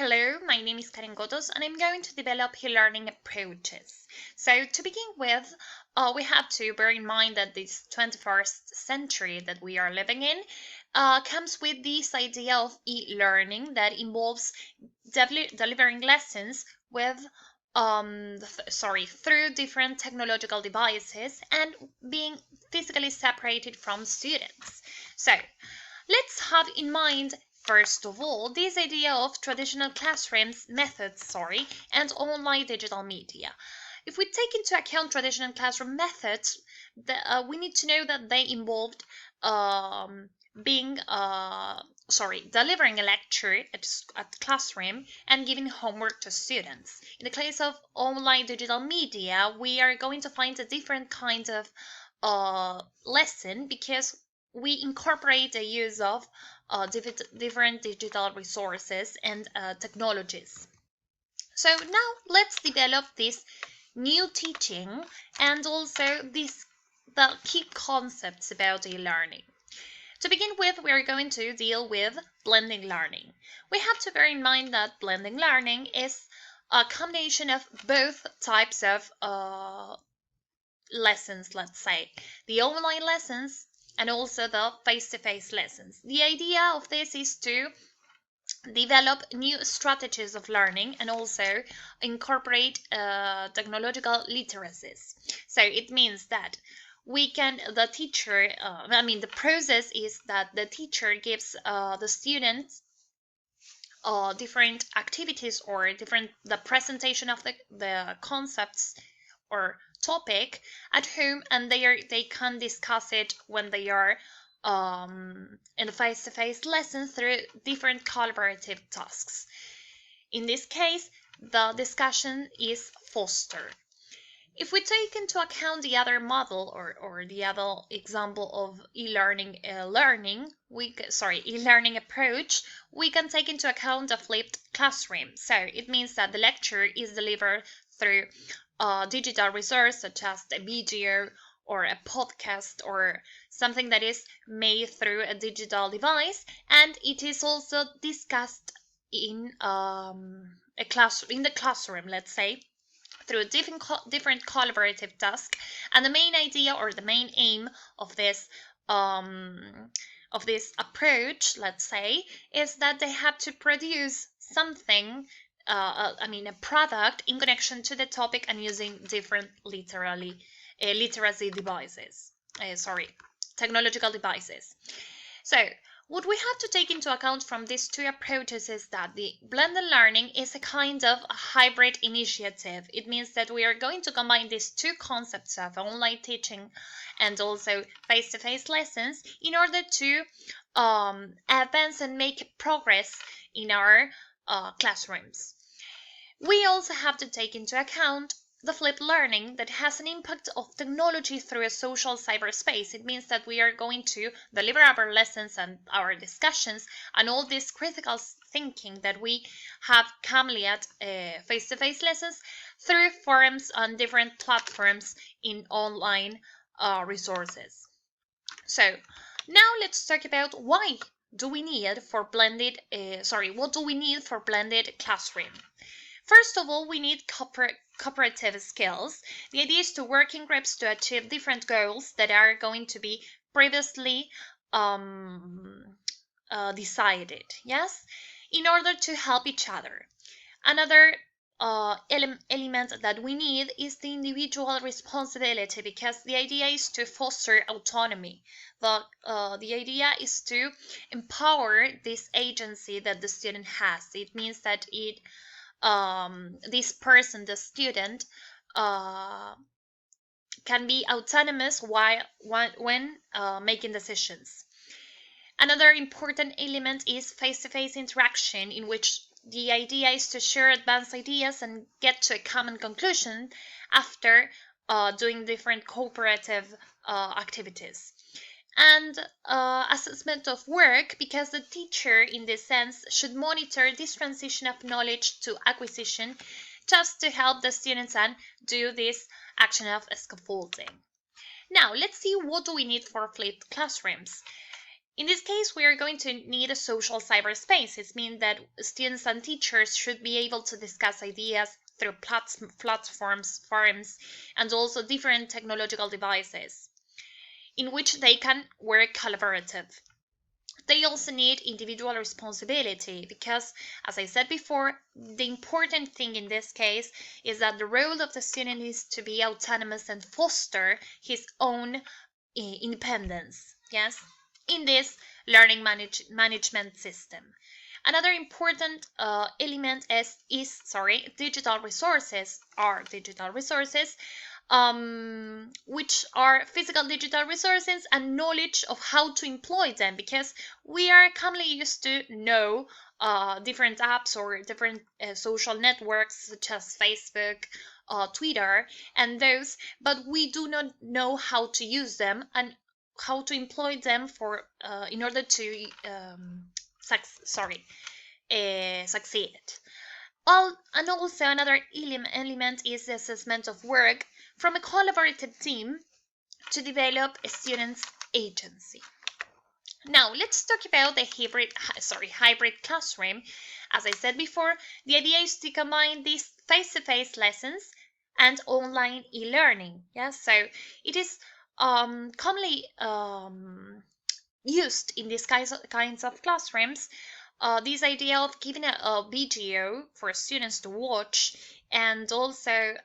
Hello, my name is Karen Gotos and I'm going to develop e-learning approaches. So to begin with, we have to bear in mind that this 21st century that we are living in comes with this idea of e-learning that involves delivering lessons with through different technological devices and being physically separated from students. So let's have in mind first of all this idea of traditional classrooms methods and online digital media. If we take into account traditional classroom methods, we need to know that they involved um, being delivering a lecture at classroom and giving homework to students. In the case of online digital media, we are going to find a different kind of lesson because we incorporate the use of different digital resources and technologies. So now let's develop this new teaching and also the key concepts about e-learning. To begin with, we are going to deal with blended learning. We have to bear in mind that blended learning is a combination of both types of lessons, let's say, the online lessons and also the face-to-face lessons. The idea of this is to develop new strategies of learning and also incorporate technological literacies. So it means that the process is that the teacher gives the students different activities or the presentation of the concepts or topic at home, and they can discuss it when they are in the face-to-face lesson through different collaborative tasks. In this case, the discussion is fostered. If we take into account the other model or the other example of e-learning e-learning approach, we can take into account a flipped classroom. So it means that the lecture is delivered through digital resource such as a video or a podcast or something that is made through a digital device, and it is also discussed in the classroom, let's say, through different collaborative tasks. And the main idea or the main aim of this approach, let's say, is that they have to produce something, a product in connection to the topic and using different literacy devices, technological devices. So what we have to take into account from these two approaches is that the blended learning is a kind of a hybrid initiative. It means that we are going to combine these two concepts of online teaching and also face-to-face lessons in order to advance and make progress in our classrooms. We also have to take into account the flipped learning that has an impact of technology through a social cyberspace. It means that we are going to deliver our lessons and our discussions and all this critical thinking that we have commonly at face-to-face lessons through forums on different platforms in online resources. So now let's talk about what do we need for blended classroom. First of all, we need cooperative skills. The idea is to work in groups to achieve different goals that are going to be previously decided, yes, in order to help each other. Another element that we need is the individual responsibility, because the idea is to foster autonomy. The idea is to empower this agency that the student has. It means that this person, the student, can be autonomous when making decisions. Another important element is face-to-face interaction, in which the idea is to share advanced ideas and get to a common conclusion after doing different cooperative activities. And assessment of work, because the teacher in this sense should monitor this transition of knowledge to acquisition just to help the students and do this action of scaffolding. Now let's see what do we need for flipped classrooms. In this case, we are going to need a social cyberspace. It means that students and teachers should be able to discuss ideas through platforms, forums, and also different technological devices in which they can work collaborative. They also need individual responsibility because, as I said before, the important thing in this case is that the role of the student is to be autonomous and foster his own independence. Yes, in this learning management system. Another important element is digital resources are digital resources, which are physical digital resources and knowledge of how to employ them, because we are commonly used to know different apps or different social networks such as Facebook, Twitter, and those, but we do not know how to use them and how to employ them for in order to succeed. And also another element is the assessment of work from a collaborative team to develop a student's agency. Now let's talk about the hybrid classroom. As I said before, the idea is to combine these face-to-face lessons and online e-learning. Yes, so it is commonly used in these kinds of classrooms. This idea of giving a video for students to watch, and also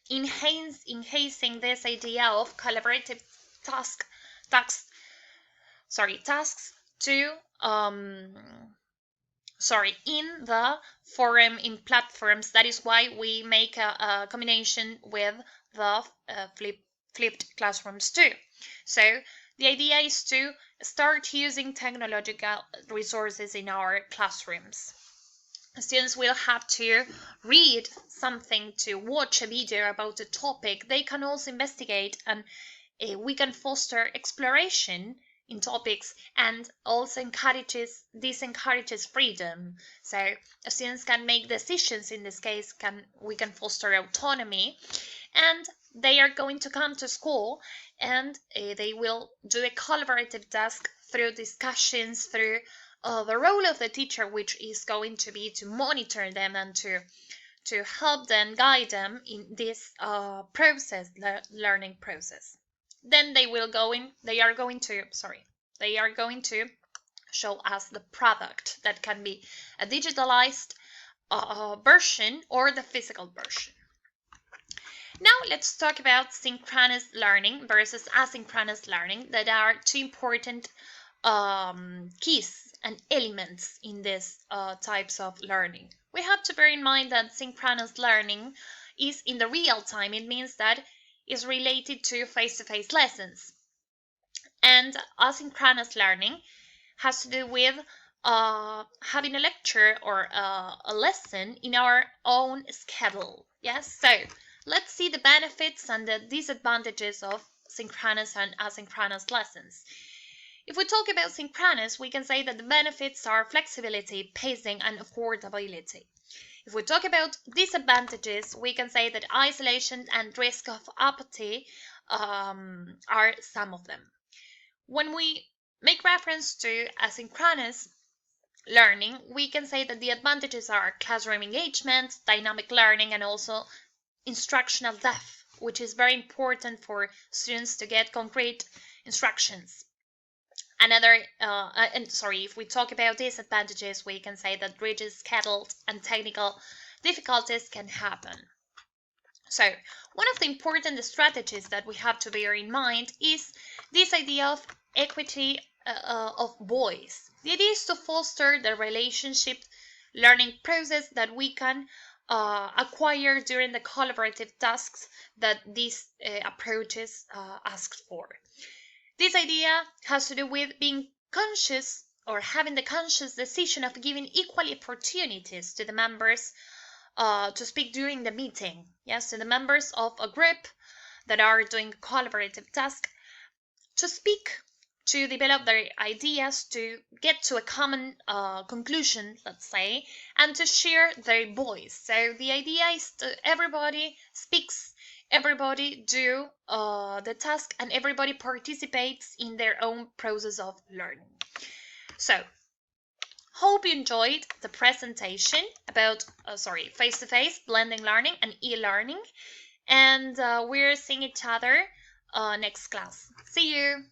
enhancing this idea of collaborative tasks to in the forum in platforms. That is why we make a combination with the flipped classrooms too. So the idea is to start using technological resources in our classrooms. Students will have to read something, to watch a video about a topic. They can also investigate, and we can foster exploration in topics, and also encourages freedom. So students can make decisions. In this case, we can foster autonomy, and they are going to come to school, and they will do a collaborative task through discussions, through the role of the teacher, which is going to be to monitor them and to help them, guide them in this learning process. Then they are going to show us the product that can be a digitalized version or the physical version. Now let's talk about synchronous learning versus asynchronous learning. That are two important keys and elements in these types of learning. We have to bear in mind that synchronous learning is in the real time. It means that is related to face-to-face lessons. And asynchronous learning has to do with having a lecture or a lesson in our own schedule. Yes, so let's see the benefits and the disadvantages of synchronous and asynchronous lessons. If we talk about synchronous, we can say that the benefits are flexibility, pacing, and affordability. If we talk about disadvantages, we can say that isolation and risk of apathy are some of them. When we make reference to asynchronous learning, we can say that the advantages are classroom engagement, dynamic learning, and also instructional depth, which is very important for students to get concrete instructions. If we talk about disadvantages, we can say that rigid schedules and technical difficulties can happen. So one of the important strategies that we have to bear in mind is this idea of equity of voice. The idea is to foster the relationship learning process that we can acquire during the collaborative tasks that these approaches ask for. This idea has to do with being conscious or having the conscious decision of giving equal opportunities to the members to speak during the meeting. Yes, to the members of a group that are doing a collaborative task to speak, to develop their ideas, to get to a common conclusion, let's say, and to share their voice. So the idea is that everybody speaks everybody do the task and everybody participates in their own process of learning. So, hope you enjoyed the presentation about, face-to-face blending learning and e-learning. And we're seeing each other next class. See you.